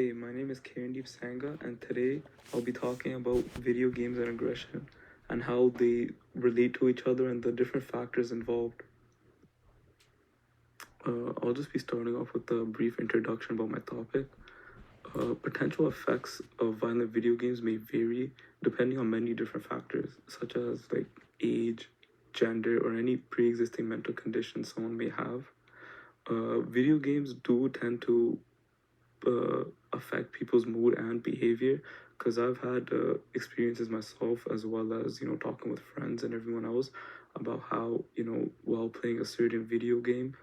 Hey, my name is Kirandeep Sangha, and today I'll be talking about video games and aggression and how they relate to each other and the different factors involved. I'll just be starting off with a brief introduction about my topic. Potential effects of violent video games may vary depending on many different factors, such as like age, gender, or any pre-existing mental condition someone may have. Video games do tend to uh, affect people's mood and behavior because I've had experiences myself as well as talking with friends and everyone else about how while playing a certain video game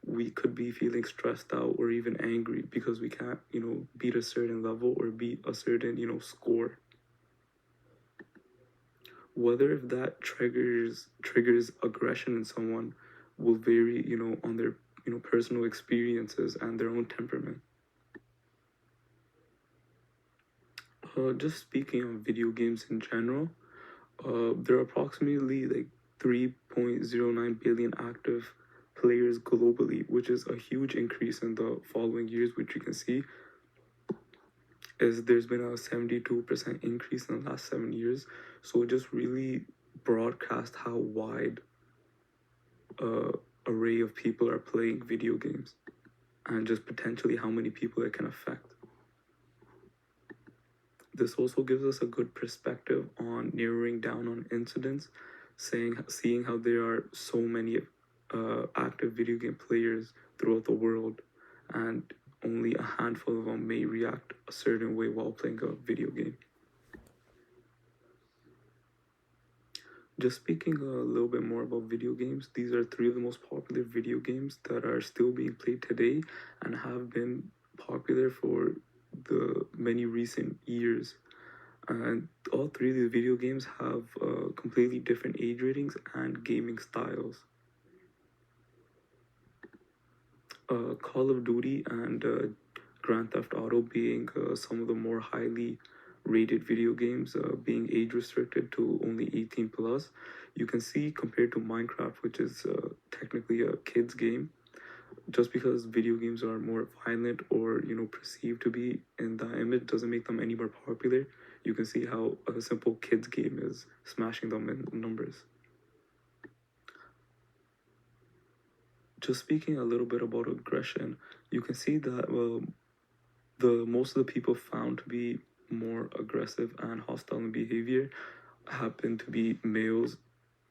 we could be feeling stressed out or even angry because we can't beat a certain level or beat a certain score. Whether if that triggers aggression in someone will vary on their personal experiences and their own temperament. Just speaking of video games in general, there are approximately like 3.09 billion active players globally, which is a huge increase in the following years, which you can see is there's been a 72% increase in the last 7 years. So it just really broadcast how wide uh, array of people are playing video games and just potentially how many people it can affect. This also gives us a good perspective on narrowing down on incidents, seeing how there are so many active video game players throughout the world, and only a handful of them may react a certain way while playing a video game. Just speaking a little bit more about video games, these are three of the most popular video games that are still being played today and have been popular for the many recent years. And all three of these video games have completely different age ratings and gaming styles. Call of Duty and Grand Theft Auto being some of the more highly rated video games, being age restricted to only 18 plus. You can see compared to Minecraft, which is technically a kids game, just because video games are more violent or perceived to be in that image doesn't make them any more popular. You can see how a simple kids game is smashing them in numbers. Just speaking a little bit about aggression, you can see that the most of the people found to be more aggressive and hostile in behavior happen to be males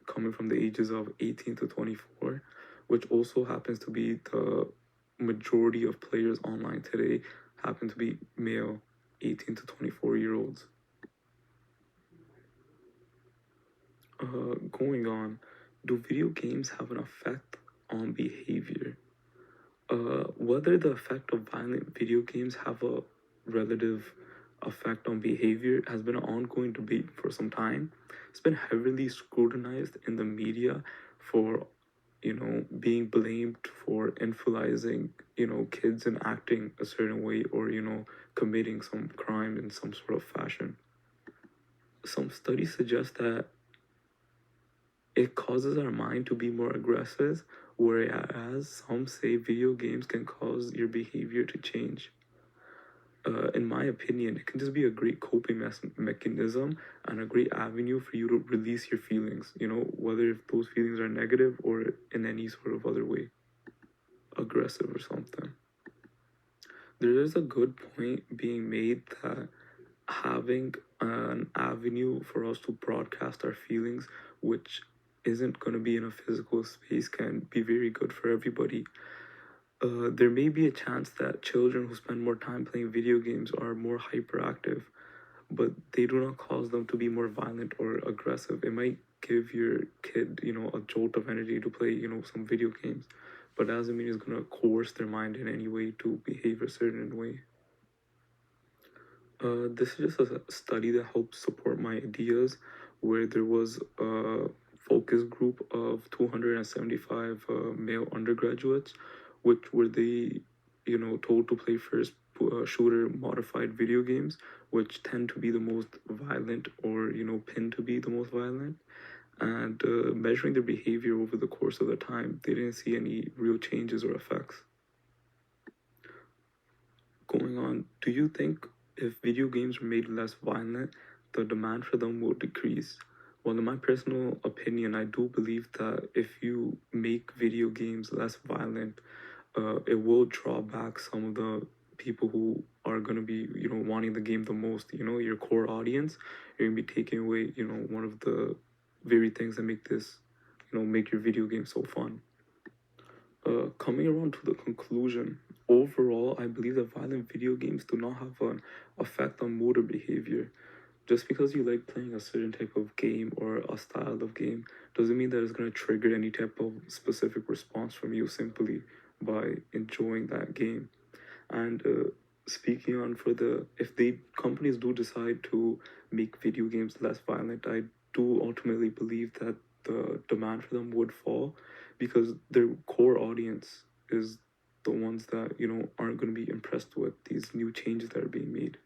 coming from the ages of 18 to 24, which also happens to be the majority of players online today happen to be male 18 to 24-year-olds. Going on, do video games have an effect on behavior? Whether the effect of violent video games have a relative effect on behavior has been an ongoing debate for some time. It's been heavily scrutinized in the media for, being blamed for influencing, kids and acting a certain way or, committing some crime in some sort of fashion. Some studies suggest that it causes our mind to be more aggressive, whereas some say video games can cause your behavior to change. In my opinion, it can just be a great coping mechanism and a great avenue for you to release your feelings, whether if those feelings are negative or in any sort of other way, aggressive or something. There is a good point being made that having an avenue for us to broadcast our feelings, which isn't going to be in a physical space, can be very good for everybody. There may be a chance that children who spend more time playing video games are more hyperactive, but they do not cause them to be more violent or aggressive. It might give your kid, a jolt of energy to play, some video games, but doesn't mean it's going to coerce their mind in any way to behave a certain way. This is just a study that helps support my ideas, where there was a focus group of 275 male undergraduates, which were they, told to play first shooter modified video games, which tend to be the most violent or, pinned to be the most violent. And measuring their behavior over the course of the time, they didn't see any real changes or effects. going on, do you think if video games were made less violent, the demand for them will decrease? Well, in my personal opinion, I do believe that if you make video games less violent, it will draw back some of the people who are going to be, wanting the game the most, your core audience. You're going to be taking away, one of the very things that make this, make your video game so fun. Coming around to the conclusion, overall, I believe that violent video games do not have an effect on motor behavior. Just because you like playing a certain type of game or a style of game doesn't mean that it's going to trigger any type of specific response from you simply by enjoying that game. And speaking on for the, if the companies do decide to make video games less violent, I do ultimately believe that the demand for them would fall because their core audience is the ones that aren't going to be impressed with these new changes that are being made.